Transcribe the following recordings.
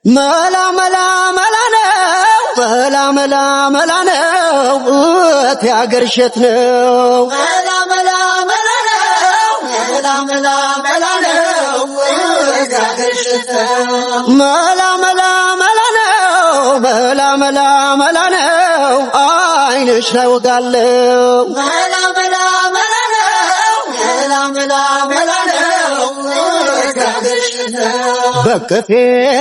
መላ መላ መላ ነው መላ መላ መላ ነው ያገር ሸት ነው መላ መላ መላ ነው መላ መላ መላ ነው ያገር ሸት ነው መላ መላ መላ ነው መላ መላ መላ ነው አይንሽ ላይ ወጋለው መላ መላ መላ ነው መላ መላ መላ ነው ያገር ሸት ነው በከፌ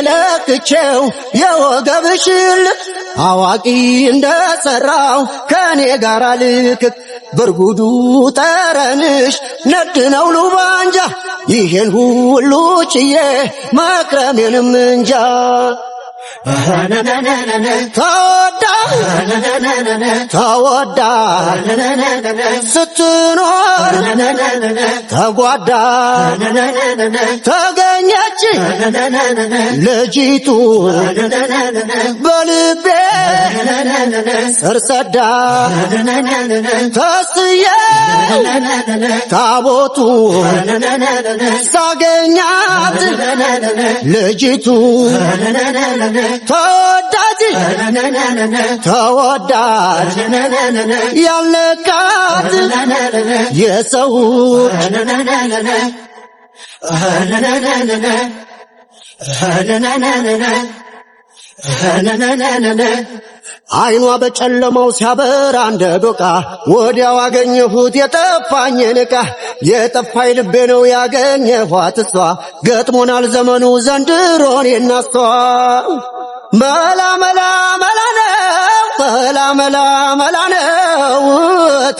ለክቼው የወገብሽል አዋቂ እንደሰራው ከኔ ጋር ልክክ በርጉዱ ጠረንሽ ነድነው ሉባንጃ ይሄን ሁሉ ችዬ መክረሜንም እንጃ ተወዳ ተወዳ ስትኖር ተጓዳ ተገኘች ልጅቱ በልቤ ስር ሰዳ ተስዬ ታቦቱ ሳገኛት ልጅቱ ተወዳጅ ተወዳጅ ያልነካት የሰው አይኗ በጨለማው ሲያበራ እንደ ዶቃ ወዲያው አገኘሁት የጠፋኝን ዕቃ የጠፋኝ ልቤ ነው ያገኘኋት እሷ ገጥሞናል ዘመኑ ዘንድሮን የናሷ መላ መላ መላ ነው መላ መላ መላ ነው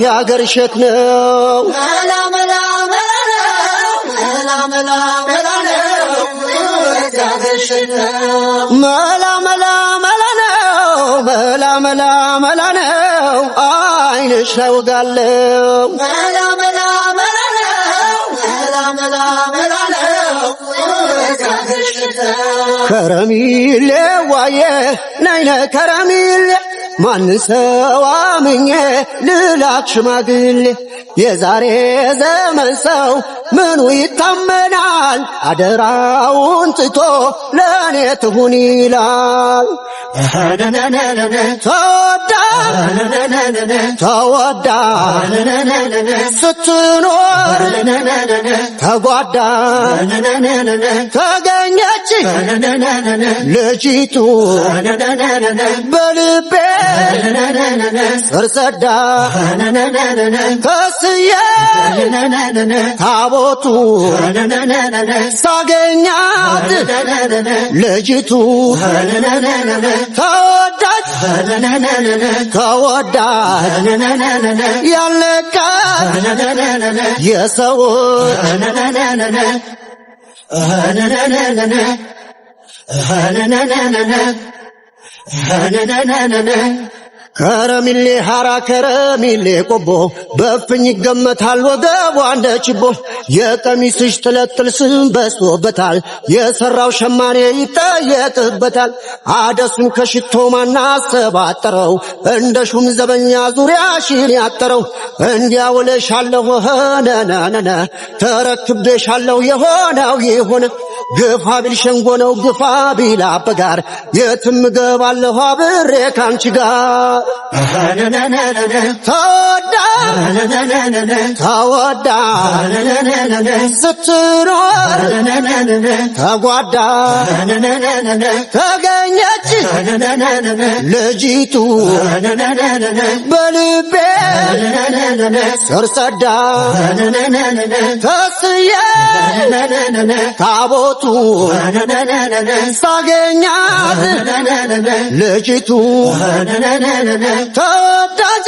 ያገር ሸት ነው መላ መላ መላ ነው መላ መላ መላ ነው ያገር ሸት ነው መላ መላ መላ ነው መላ መላ መላ ነው አይንሽ ላይ ወጋለው መላ መላ መላ ነው መላ መላ መላ ነው ያገር ሸት ነው ከረሚሌ ዋዬ ነይነ ከረሚሌ ማን ሰው አምኜ ልላክ ሽማግሌ የዛሬ ዘመን ሰው ምኑ ይታመናል አደራውን ትቶ ለኔ ትሁን ይላል ተወዳ ተወዳ ስትኖር ተጓዳ ተገኘች ልጅቱ በልቤ ስር ሰዳ ከስዬ ታቦቱ ሳገኛት ልጅቱ ተወዳጅ ተወዳጅ ያልነካት የሰው ከረሚሌ ሐራ ከረሚሌ ቆቦ በፍኝ ይገመታል ወገቧ እንደ ችቦ የቀሚስሽ ትለጥል ስም በስቶበታል የሰራው ሸማኔ ይጠየቅበታል አደሱን ከሽቶ ማናሰባጠረው እንደ ሹም ዘበኛ ዙሪያሽን ያጠረው እንዲያውለሻለሁ ነነነ ተረክቤሻለሁ የሆነው ይሁን ግፋ ቢል ሸንጎ ነው ግፋ ቢል አበጋር የትም ገባለሁ አብሬ ካንቺ ጋር ተወዳ ተወዳ ስትኖር ተጓዳ ተገኘች ልጅቱ በልቤ ስር ሰዳ ተስዬ ታቦቱ ሳገኛት ልጅቱ ተወዳጅ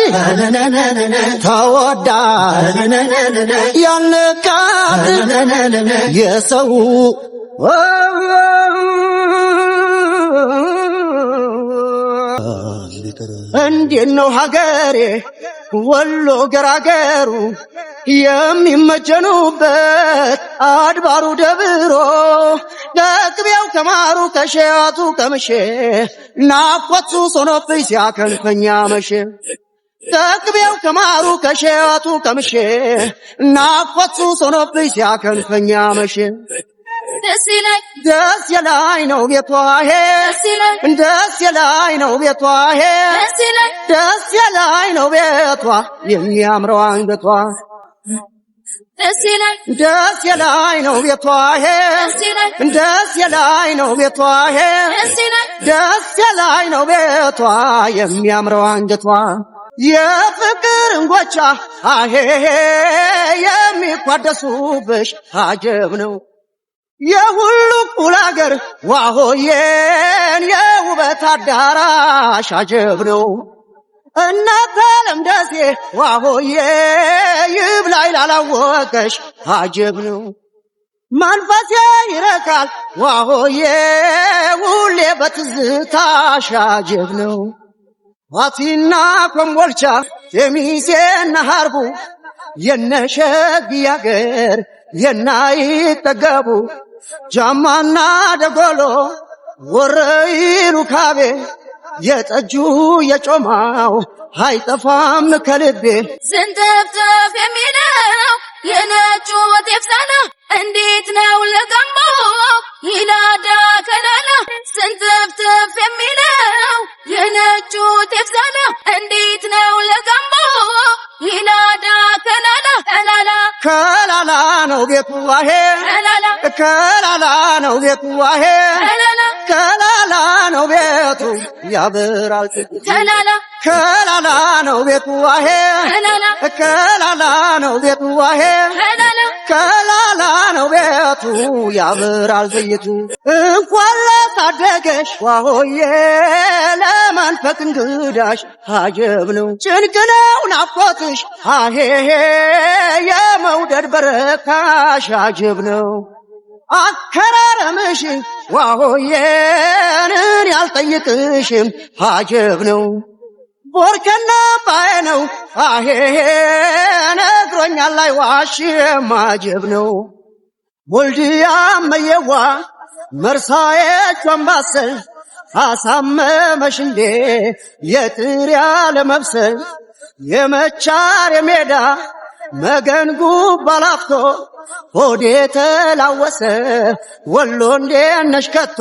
ተወዳጅ ያልነካት የሰው እንዴት ነው ሀገሬ ወሎ ገራገሩ የሚመጀኑበት አድባሩ ደብሮ ከቅቤው ከማሩ ከሸያቱ ከምሼ ናፍቆቱ ሶኖብኝ ሲያከንፈኛ መሼ ተቅቤው ከማሩ ከሸቱ ከምሼ ናፈሱ ሶኖብኝ ሲያከንፈኛ መሼ ደስ የላይ ነው ቤቷ ሄ ደስ የላይ ነው ቤቷ ሄ ደስ የላይ ነው ቤቷ የሚያምረው አንገቷ ደስ የላይ ነው ቤቷ ሄ ደስ የላይ ነው ቤቷ ሄ ደስ የላይ ነው ቤቷ የሚያምረው አንገቷ የፍቅር እንጎቻ አሄ የሚቋደሱብሽ አጀብ ነው የሁሉ ቁል አገር ዋሆዬን የውበት አዳራሽ አጀብ ነው እናት ዓለም ደሴ ዋሆዬ ይብላኝ ላላወቀሽ አጀብ ነው መንፈሴ ይረካል ዋሆዬ ሁሌ በትዝታሽ አጀብ ነው ዋቲና ኮምቦልቻ የሚሴና ሀርቡ የነሸግያ አገር የናይጠገቡ ጃማና ደጎሎ ወረኢሉ ካቤ የጠጁ የጮማው አይጠፋም ከልቤ ዝንጥፍጥፍ የሚለው የነጩ ጤፍ ዛላ እንዴት ነው ለገንቦ ይላዳ ከላላ ዝንጥፍጥፍ የሚለው የነጩ ጤፍ ዛላ እንዴት ነው ለገንቦ ይላዳ ከላላ ከላላ ከላላ ነው ቤቱ ዋሄ ከላላ ነው ቤቱ ዋሄ ከላላ ነው ቤቱ ያበራል ከላላ ከላላ ነው ቤቱ ዋሄ ከላላ ነው ቤቱ ዋሄ ከላላ ነው ቤቱ ያበራል ዘይቱ እንኳን ለታደገሽ ዋሆዬ ለመንፈቅ እንግዳሽ አጀብ ነው ጭንቅ ነው ናፍቆትሽ አሄ የመውደድ በረካሽ አጀብ ነው አከራረምሽ ዋሆዬን ያልጠይቅሽም አጀብ ነው ቦርከና ባይ ነው አሄ ነግሮኛል ላይ ዋሽም አጀብ ነው ወልድያ መየዋ መርሳዬ ጆምባሰል አሳመመሽ እንዴ የጥሪያ ለመብሰል የመቻር የሜዳ መገን ጉባላፍቶ ሆዴ ተላወሰ ወሎ እንዴት ነሽ ከቶ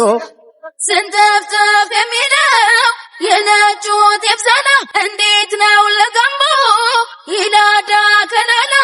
ዝንጥፍጥፍ የሚለው የነጩ ጤፍ ዛላ እንዴት ነው ለገንቦ ይላዳ ከላላ